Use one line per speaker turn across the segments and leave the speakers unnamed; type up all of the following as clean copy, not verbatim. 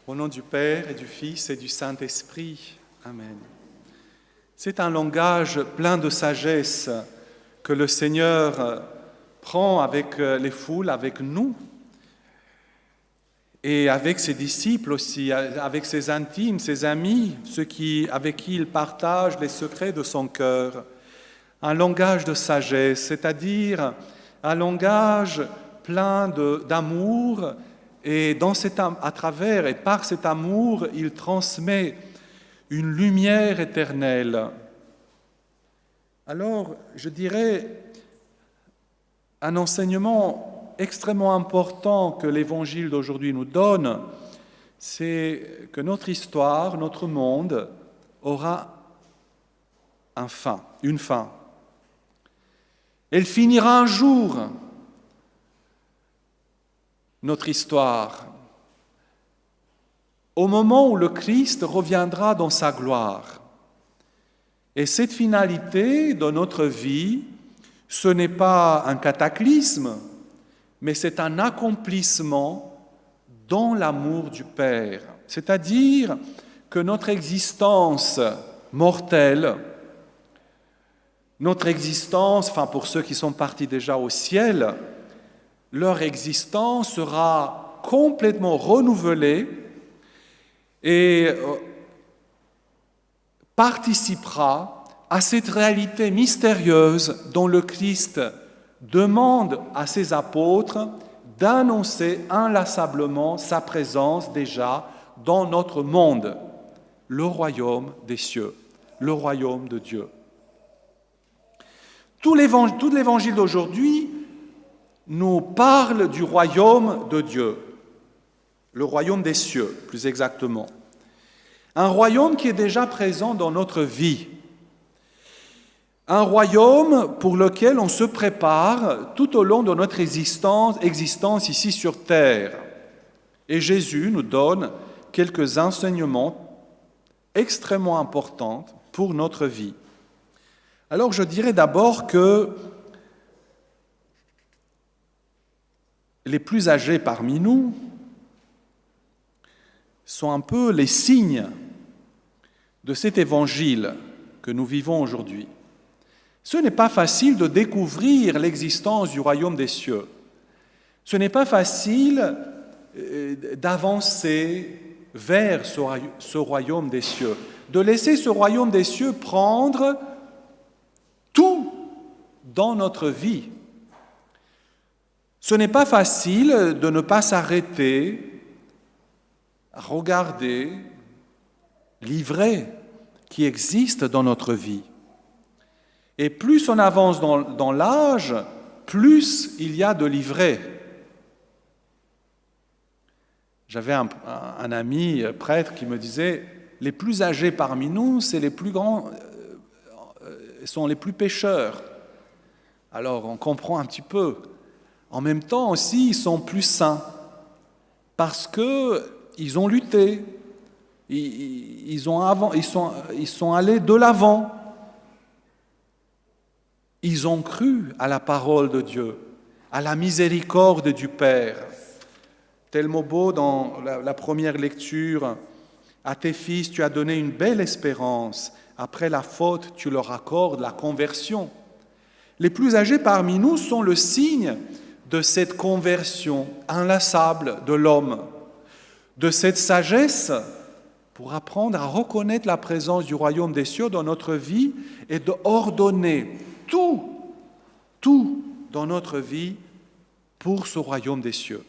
Au nom du Père et du Fils et du Saint-Esprit. Amen. C'est un langage plein de sagesse que le Seigneur prend avec les foules, avec nous, et avec ses disciples aussi, avec ses intimes, ses amis, avec qui il partage les secrets de son cœur. Un langage de sagesse, c'est-à-dire un langage plein d'amour, et à travers et par cet amour, il transmet une lumière éternelle. Alors, je dirais, un enseignement extrêmement important que l'Évangile d'aujourd'hui nous donne, c'est que notre histoire, notre monde, aura une fin. Elle finira un jour, notre histoire, au moment où le Christ reviendra dans sa gloire. Et cette finalité de notre vie, ce n'est pas un cataclysme, mais c'est un accomplissement dans l'amour du Père. C'est-à-dire que notre existence mortelle, notre existence, pour ceux qui sont partis déjà au ciel, leur existence sera complètement renouvelée et participera à cette réalité mystérieuse dont le Christ demande à ses apôtres d'annoncer inlassablement sa présence déjà dans notre monde, le royaume des cieux, le royaume de Dieu. Tout l'évangile d'aujourd'hui nous parle du royaume de Dieu, le royaume des cieux, plus exactement. Un royaume qui est déjà présent dans notre vie. Un royaume pour lequel on se prépare tout au long de notre existence ici sur terre. Et Jésus nous donne quelques enseignements extrêmement importants pour notre vie. Alors je dirais d'abord que les plus âgés parmi nous sont un peu les signes de cet évangile que nous vivons aujourd'hui. Ce n'est pas facile de découvrir l'existence du royaume des cieux. Ce n'est pas facile d'avancer vers ce royaume des cieux, de laisser ce royaume des cieux prendre tout dans notre vie. Ce n'est pas facile de ne pas s'arrêter à regarder l'ivraie qui existe dans notre vie. Et plus on avance dans l'âge, plus il y a de l'ivraie. J'avais un ami prêtre qui me disait « Les plus âgés parmi nous, c'est les plus grands, sont les plus pécheurs. » Alors on comprend un petit peu. En même temps aussi, ils sont plus saints parce qu'ils ont lutté, ils sont allés de l'avant. Ils ont cru à la parole de Dieu, à la miséricorde du Père. Tel mot beau dans la première lecture, « À tes fils, tu as donné une belle espérance. Après la faute, tu leur accordes la conversion. » Les plus âgés parmi nous sont le signe de cette conversion inlassable de l'homme, de cette sagesse pour apprendre à reconnaître la présence du royaume des cieux dans notre vie et d'ordonner tout dans notre vie pour ce royaume des cieux.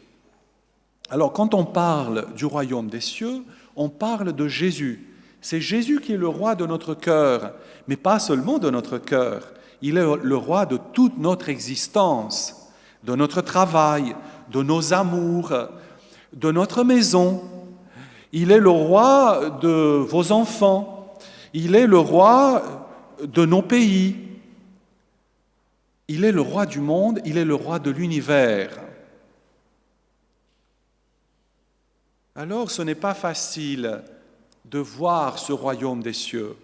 Alors, quand on parle du royaume des cieux, on parle de Jésus. C'est Jésus qui est le roi de notre cœur, mais pas seulement de notre cœur. Il est le roi de toute notre existence, de notre travail, de nos amours, de notre maison. Il est le roi de vos enfants. Il est le roi de nos pays. Il est le roi du monde, il est le roi de l'univers. Alors, ce n'est pas facile de voir ce royaume des cieux.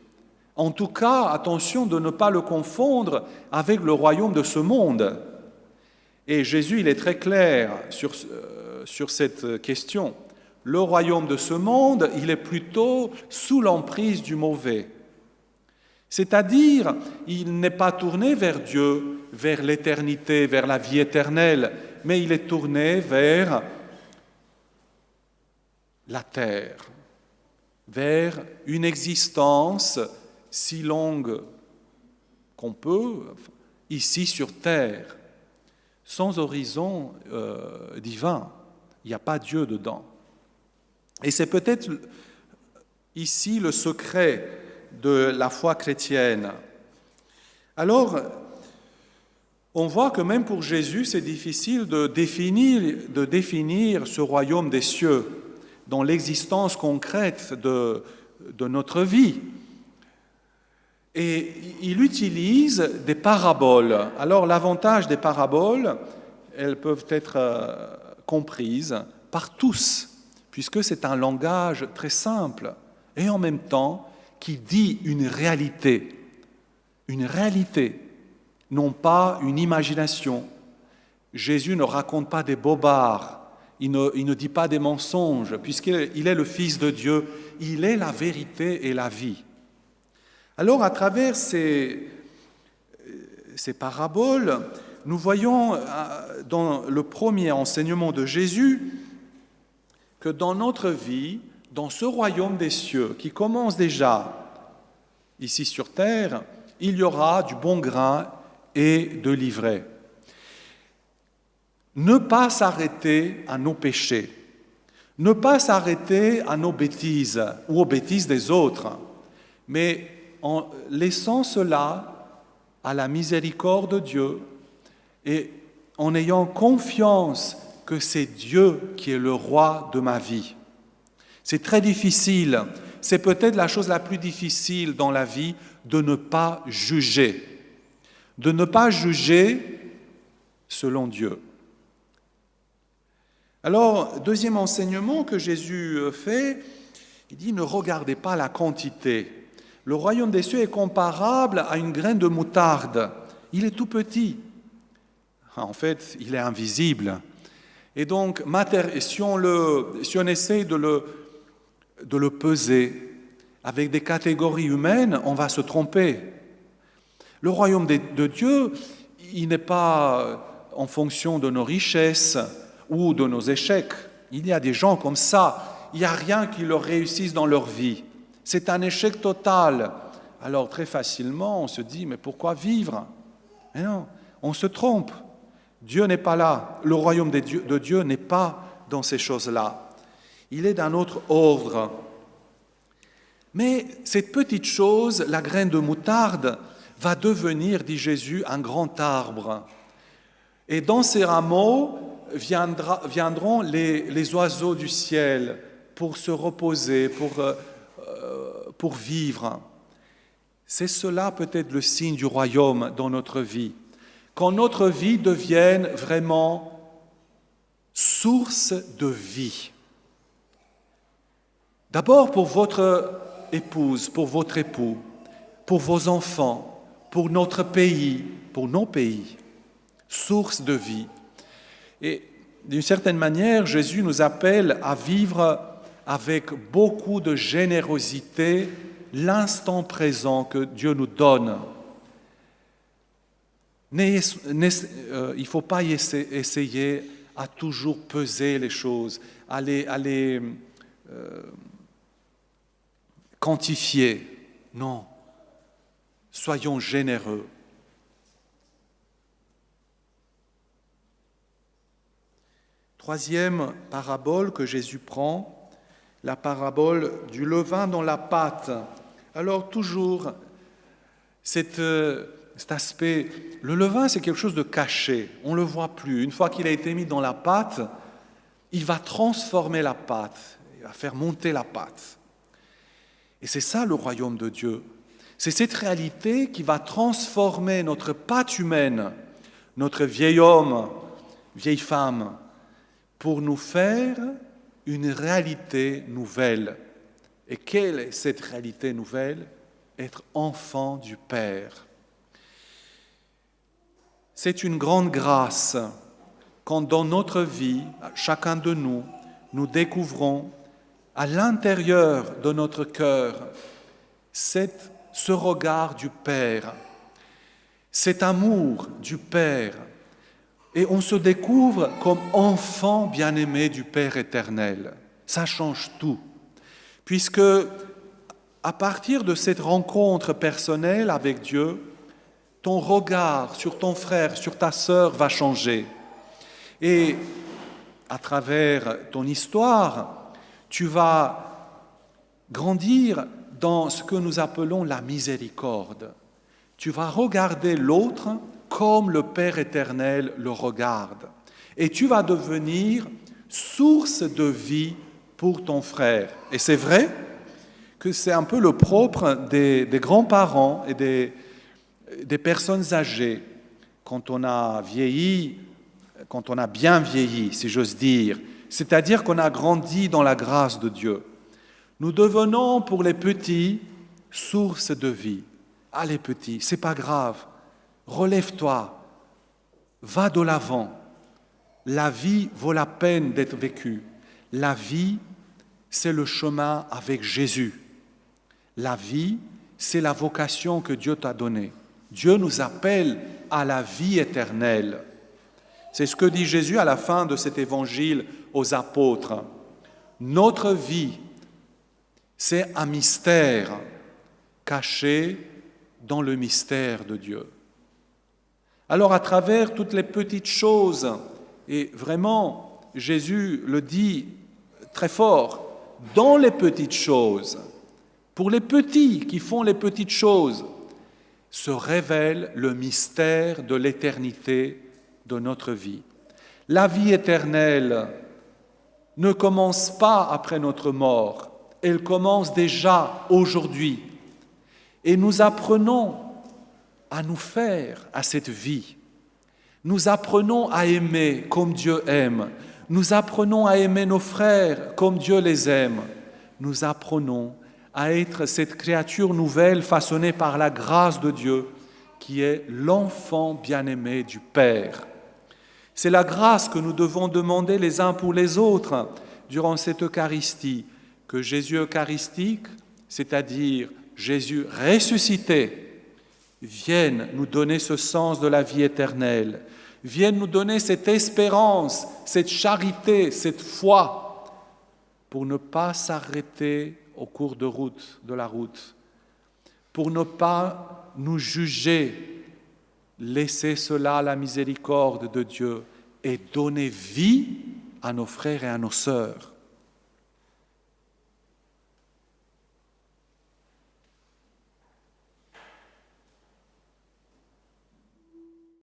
En tout cas, attention de ne pas le confondre avec le royaume de ce monde. Et Jésus, il est très clair sur cette question. le royaume de ce monde, il est plutôt sous l'emprise du mauvais. C'est-à-dire, il n'est pas tourné vers Dieu, vers l'éternité, vers la vie éternelle, mais il est tourné vers la terre, vers une existence si longue qu'on peut, ici sur terre, sans horizon divin. Il n'y a pas Dieu dedans. Et c'est peut-être ici le secret de la foi chrétienne. Alors, on voit que même pour Jésus, c'est difficile de définir ce royaume des cieux dans l'existence concrète de notre vie. Et il utilise des paraboles. Alors, l'avantage des paraboles, elles peuvent être comprises par tous, puisque c'est un langage très simple et en même temps qui dit une réalité, non pas une imagination. Jésus ne raconte pas des bobards, il ne dit pas des mensonges, puisqu'il est le Fils de Dieu, il est la vérité et la vie. Alors, à travers ces paraboles, nous voyons dans le premier enseignement de Jésus que dans notre vie, dans ce royaume des cieux qui commence déjà ici sur terre, il y aura du bon grain et de l'ivraie. Ne pas s'arrêter à nos péchés, ne pas s'arrêter à nos bêtises ou aux bêtises des autres, mais en laissant cela à la miséricorde de Dieu et en ayant confiance que c'est Dieu qui est le roi de ma vie. C'est très difficile, c'est peut-être la chose la plus difficile dans la vie de ne pas juger selon Dieu. Alors, deuxième enseignement que Jésus fait, il dit « Ne regardez pas la quantité ». Le royaume des cieux est comparable à une graine de moutarde. Il est tout petit. En fait, il est invisible. Et donc, si on essaye de le peser avec des catégories humaines, on va se tromper. Le royaume de Dieu, il n'est pas en fonction de nos richesses ou de nos échecs. Il y a des gens comme ça, il n'y a rien qui leur réussisse dans leur vie. C'est un échec total. Alors très facilement, on se dit, mais pourquoi vivre? Mais non, on se trompe. Dieu n'est pas là. Le royaume de Dieu n'est pas dans ces choses-là. Il est d'un autre ordre. Mais cette petite chose, la graine de moutarde, va devenir, dit Jésus, un grand arbre. Et dans ces rameaux viendront les oiseaux du ciel pour se reposer, pour vivre. C'est cela peut-être le signe du royaume dans notre vie. Quand notre vie devienne vraiment source de vie. D'abord pour votre épouse, pour votre époux, pour vos enfants, pour notre pays, pour nos pays. Source de vie. Et d'une certaine manière, Jésus nous appelle à vivre avec beaucoup de générosité l'instant présent que Dieu nous donne. Il ne faut pas essayer à toujours peser les choses, à les quantifier. Non, soyons généreux. Troisième parabole que Jésus prend, la parabole du levain dans la pâte. Alors toujours, cet aspect, le levain c'est quelque chose de caché, on ne le voit plus. Une fois qu'il a été mis dans la pâte, il va transformer la pâte, il va faire monter la pâte. Et c'est ça le royaume de Dieu. C'est cette réalité qui va transformer notre pâte humaine, notre vieil homme, vieille femme, pour nous faire une réalité nouvelle. Et quelle est cette réalité nouvelle? Être enfant du Père. C'est une grande grâce quand dans notre vie, chacun de nous, nous découvrons à l'intérieur de notre cœur ce regard du Père, cet amour du Père, et on se découvre comme enfant bien-aimé du Père éternel. Ça change tout, puisque à partir de cette rencontre personnelle avec Dieu, ton regard sur ton frère, sur ta sœur va changer. Et à travers ton histoire, tu vas grandir dans ce que nous appelons la miséricorde. Tu vas regarder l'autre comme le Père éternel le regarde. Et tu vas devenir source de vie pour ton frère. Et c'est vrai que c'est un peu le propre des grands-parents et des personnes âgées. Quand on a vieilli, quand on a bien vieilli, si j'ose dire, c'est-à-dire qu'on a grandi dans la grâce de Dieu, nous devenons pour les petits source de vie. Ah les petits, c'est pas grave, relève-toi, va de l'avant. La vie vaut la peine d'être vécue. La vie, c'est le chemin avec Jésus. La vie, c'est la vocation que Dieu t'a donnée. Dieu nous appelle à la vie éternelle. C'est ce que dit Jésus à la fin de cet évangile aux apôtres. Notre vie, c'est un mystère caché dans le mystère de Dieu. Alors à travers toutes les petites choses, et vraiment Jésus le dit très fort, dans les petites choses, pour les petits qui font les petites choses, se révèle le mystère de l'éternité de notre vie. La vie éternelle ne commence pas après notre mort, elle commence déjà aujourd'hui. Et nous apprenons à nous faire à cette vie. Nous apprenons à aimer comme Dieu aime. Nous apprenons à aimer nos frères comme Dieu les aime. Nous apprenons à être cette créature nouvelle façonnée par la grâce de Dieu qui est l'enfant bien-aimé du Père. C'est la grâce que nous devons demander les uns pour les autres durant cette Eucharistie, que Jésus eucharistique, c'est-à-dire Jésus ressuscité, vienne nous donner ce sens de la vie éternelle, vienne nous donner cette espérance, cette charité, cette foi, pour ne pas s'arrêter au cours de la route, pour ne pas nous juger, laisser cela à la miséricorde de Dieu et donner vie à nos frères et à nos sœurs.